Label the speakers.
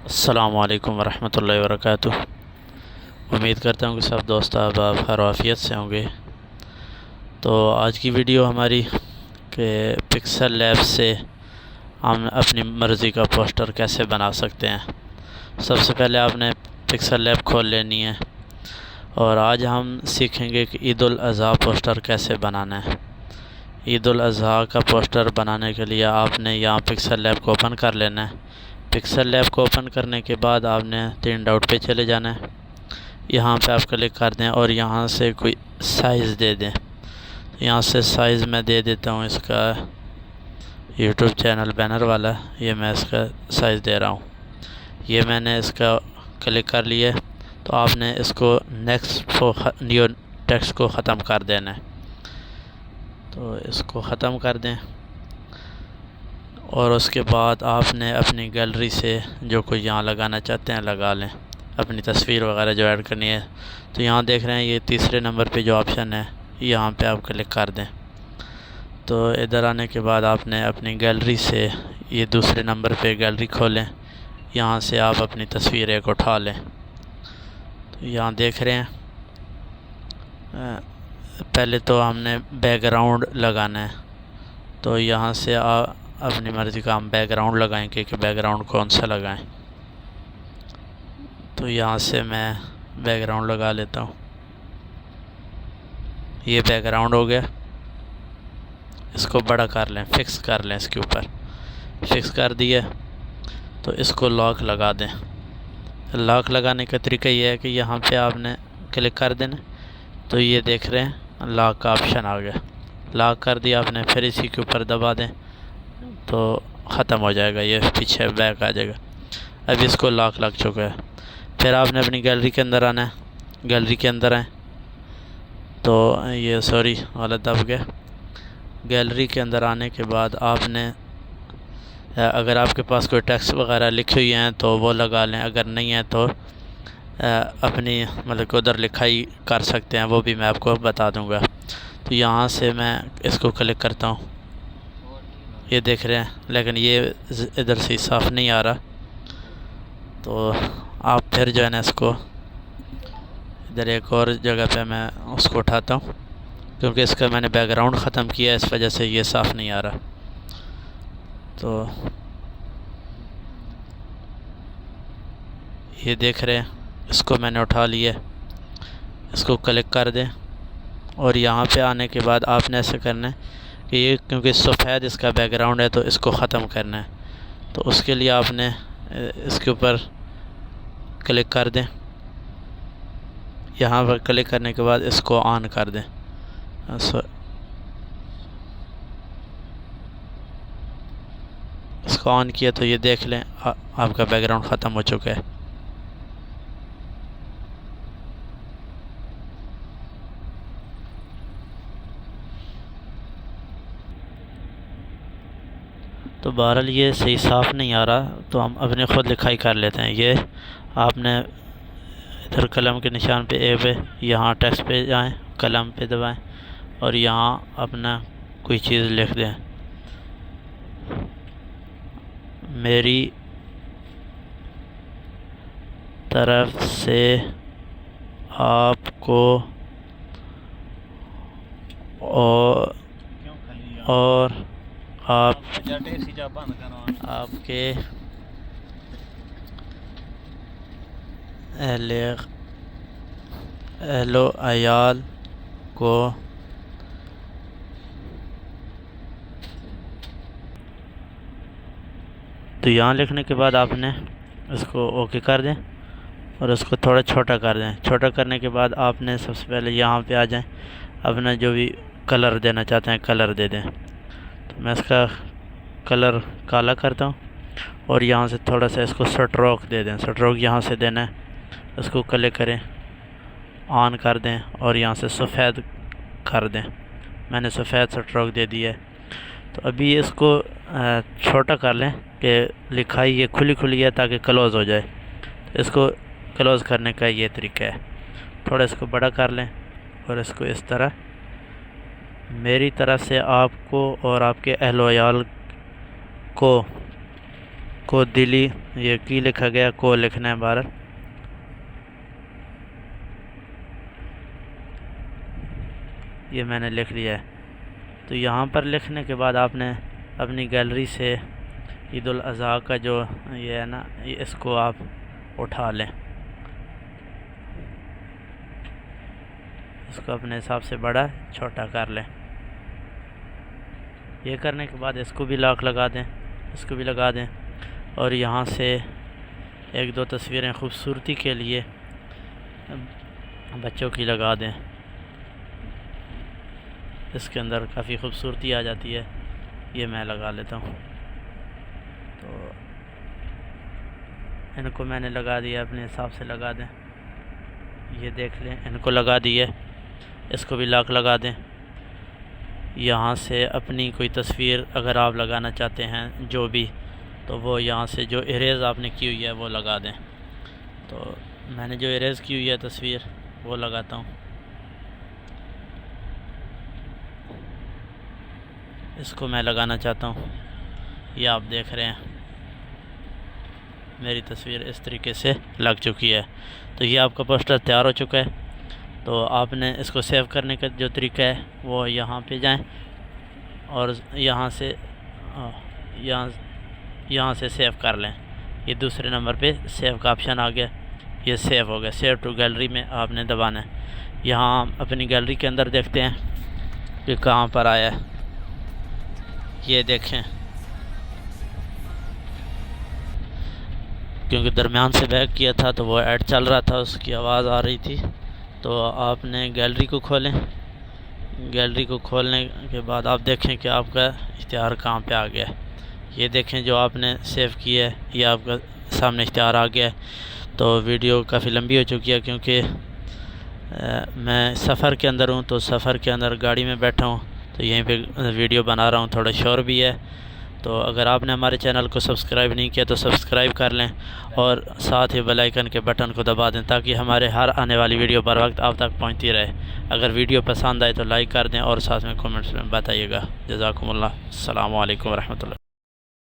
Speaker 1: السلام علیکم ورحمۃ اللہ وبرکاتہ۔ امید کرتا ہوں کہ سب دوست احباب خیر و عافیت سے ہوں گے۔ تو آج کی ویڈیو ہماری کہ پکسل لیب سے ہم اپنی مرضی کا پوسٹر کیسے بنا سکتے ہیں۔ سب سے پہلے آپ نے پکسل لیب کھول لینی ہے، اور آج ہم سیکھیں گے کہ عید الاضحیٰ پوسٹر کیسے بنانا ہے۔ عید الاضحیٰ کا پوسٹر بنانے کے لیے آپ نے یہاں پکسل لیب کو اوپن کر لینا ہے۔ پکسل لیب کو اوپن کرنے کے بعد آپ نے 3 ڈاٹ پہ چلے جانا ہے، یہاں پہ آپ کلک کر دیں اور یہاں سے کوئی سائز دے دیں۔ یہاں سے سائز میں دے دیتا ہوں اس کا یوٹیوب چینل بینر والا، یہ میں اس کا سائز دے رہا ہوں۔ یہ میں نے اس کا کلک کر لیا، تو آپ نے اس کو نیکسٹ نیو ٹیکسٹ کو ختم کر دینا ہے، تو اس کو ختم کر دیں۔ اور اس کے بعد آپ نے اپنی گیلری سے جو کوئی یہاں لگانا چاہتے ہیں لگا لیں، اپنی تصویر وغیرہ جو ایڈ کرنی ہے۔ تو یہاں دیکھ رہے ہیں یہ تیسرے نمبر پہ جو آپشن ہے، یہاں پہ آپ کلک کر دیں۔ تو ادھر آنے کے بعد آپ نے اپنی گیلری سے یہ دوسرے نمبر پہ گیلری کھولیں، یہاں سے آپ اپنی تصویر ایک اٹھا لیں۔ تو یہاں دیکھ رہے ہیں پہلے تو ہم نے بیک گراؤنڈ لگانا ہے، تو یہاں سے اپنی مرضی کا ہم بیک گراؤنڈ لگائیں کہ بیک گراؤنڈ کون سا لگائیں۔ تو یہاں سے میں بیک گراؤنڈ لگا لیتا ہوں۔ یہ بیک گراؤنڈ ہو گیا، اس کو بڑا کر لیں، فکس کر لیں، اس کے اوپر فکس کر دیا۔ تو اس کو لاک لگا دیں۔ لاک لگانے کا طریقہ یہ ہے کہ یہاں پہ آپ نے کلک کر دینا، تو یہ دیکھ رہے ہیں لاک کا آپشن آ گیا، لاک کر دیا آپ نے، پھر اسی کے اوپر دبا دیں تو ختم ہو جائے گا، یہ پیچھے بیک آ جائے گا۔ اب اس کو لاک لگ چکا ہے۔ پھر آپ نے اپنی گیلری کے اندر آنا ہے، گیلری کے اندر آئیں تو یہ سوری غلط دب گیا۔ گیلری کے اندر آنے کے بعد آپ نے اگر آپ کے پاس کوئی ٹیکسٹ وغیرہ لکھی ہوئی ہیں تو وہ لگا لیں، اگر نہیں ہے تو اپنی مطلب کہ ادھر لکھائی کر سکتے ہیں، وہ بھی میں آپ کو بتا دوں گا۔ تو یہاں سے میں اس کو کلک کرتا ہوں، یہ دیکھ رہے ہیں، لیکن یہ ادھر سے صاف نہیں آ رہا، تو آپ پھر جو ہے نا اس کو ادھر ایک اور جگہ پہ میں اس کو اٹھاتا ہوں، کیونکہ اس کا میں نے بیک گراؤنڈ ختم کیا، اس وجہ سے یہ صاف نہیں آ رہا۔ تو یہ دیکھ رہے ہیں، اس کو میں نے اٹھا لیا، اس کو کلک کر دیں، اور یہاں پہ آنے کے بعد آپ نے ایسے کرنا ہے کہ یہ کیونکہ سفید اس کا بیک گراؤنڈ ہے تو اس کو ختم کرنا ہے۔ تو اس کے لیے آپ نے اس کے اوپر کلک کر دیں، یہاں پر کلک کرنے کے بعد اس کو آن کر دیں۔ اس کو آن کیا تو یہ دیکھ لیں آپ کا بیک گراؤنڈ ختم ہو چکا ہے۔ تو بہرحال یہ صحیح صاف نہیں آ رہا، تو ہم اپنے خود لکھائی کر لیتے ہیں۔ یہ آپ نے ادھر قلم کے نشان پہ اے پہ، یہاں ٹیکسٹ پہ جائیں، قلم پہ دبائیں، اور یہاں اپنا کوئی چیز لکھ دیں، میری طرف سے آپ کو اور آپ کے اہل و عیال کو تو یہاں لکھنے کے بعد آپ نے اس کو اوکے کر دیں، اور اس کو تھوڑا چھوٹا کر دیں۔ چھوٹا کرنے کے بعد آپ نے سب سے پہلے یہاں پہ آ جائیں، اپنا جو بھی کلر دینا چاہتے ہیں کلر دے دیں۔ تو میں اس کا کلر کالا کرتا ہوں، اور یہاں سے تھوڑا سا اس کو سٹروک دے دیں، سٹروک یہاں سے دینا ہے، اس کو کلک کریں، آن کر دیں، اور یہاں سے سفید کر دیں۔ میں نے سفید سٹروک دے دیا ہے۔ تو ابھی اس کو چھوٹا کر لیں کہ لکھائی یہ کھلی کھلی ہے تاکہ کلوز ہو جائے۔ اس کو کلوز کرنے کا یہ طریقہ ہے، تھوڑا اس کو بڑا کر لیں، اور اس کو اس طرح، میری طرف سے آپ کو اور آپ کے اہل و عیال کو کو دلی، یہ کی لکھا گیا، کو لکھنا ہے بہرحال. یہ میں نے لکھ لیا ہے. تو یہاں پر لکھنے کے بعد آپ نے اپنی گیلری سے عید الاضحیٰ کا جو یہ ہے نا، اس کو آپ اٹھا لیں. اس کو اپنے حساب سے بڑا چھوٹا کر لیں. یہ کرنے کے بعد اس کو بھی لاک لگا دیں، اس کو بھی لگا دیں. اور یہاں سے ایک دو تصویریں خوبصورتی کے لیے بچوں کی لگا دیں. اس کے اندر کافی خوبصورتی آ جاتی ہے. یہ میں لگا لیتا ہوں. تو ان کو میں نے لگا دیا، اپنے حساب سے لگا دیں. یہ دیکھ لیں، ان کو لگا دیے. اس کو بھی لاک لگا دیں. یہاں سے اپنی کوئی تصویر اگر آپ لگانا چاہتے ہیں جو بھی، تو وہ یہاں سے جو اریز آپ نے کی ہوئی ہے وہ لگا دیں. تو میں نے جو اریز کی ہوئی ہے تصویر وہ لگاتا ہوں. اس کو میں لگانا چاہتا ہوں. یہ آپ دیکھ رہے ہیں میری تصویر اس طریقے سے لگ چکی ہے. تو یہ آپ کا پوسٹر تیار ہو چکا ہے. تو آپ نے اس کو سیو کرنے کا جو طریقہ ہے وہ یہاں پہ جائیں اور یہاں سے سیو کر لیں. یہ دوسرے نمبر پہ سیو کا آپشن آ گیا. یہ سیو ہو گیا. سیو ٹو گیلری میں آپ نے دبانا ہے. یہاں اپنی گیلری کے اندر دیکھتے ہیں کہ کہاں پر آیا ہے. یہ دیکھیں، کیونکہ درمیان سے بیک کیا تھا تو وہ ایڈ چل رہا تھا، اس کی آواز آ رہی تھی. تو آپ نے گیلری کو کھولیں. گیلری کو کھولنے کے بعد آپ دیکھیں کہ آپ کا اشتہار کہاں پہ آ گیا ہے. یہ دیکھیں جو آپ نے سیو کیا ہے یہ آپ کا سامنے اشتہار آ گیا ہے. تو ویڈیو کافی لمبی ہو چکی ہے کیونکہ میں سفر کے اندر ہوں. تو سفر کے اندر گاڑی میں بیٹھا ہوں تو یہیں پہ ویڈیو بنا رہا ہوں. تھوڑا شور بھی ہے. تو اگر آپ نے ہمارے چینل کو سبسکرائب نہیں کیا تو سبسکرائب کر لیں اور ساتھ ہی بیل آئیکن کے بٹن کو دبا دیں تاکہ ہمارے ہر آنے والی ویڈیو بر وقت آپ تک پہنچتی رہے. اگر ویڈیو پسند آئے تو لائک کر دیں اور ساتھ میں کمنٹس میں بتائیے گا. جزاکم اللہ. السلام علیکم ورحمۃ اللہ.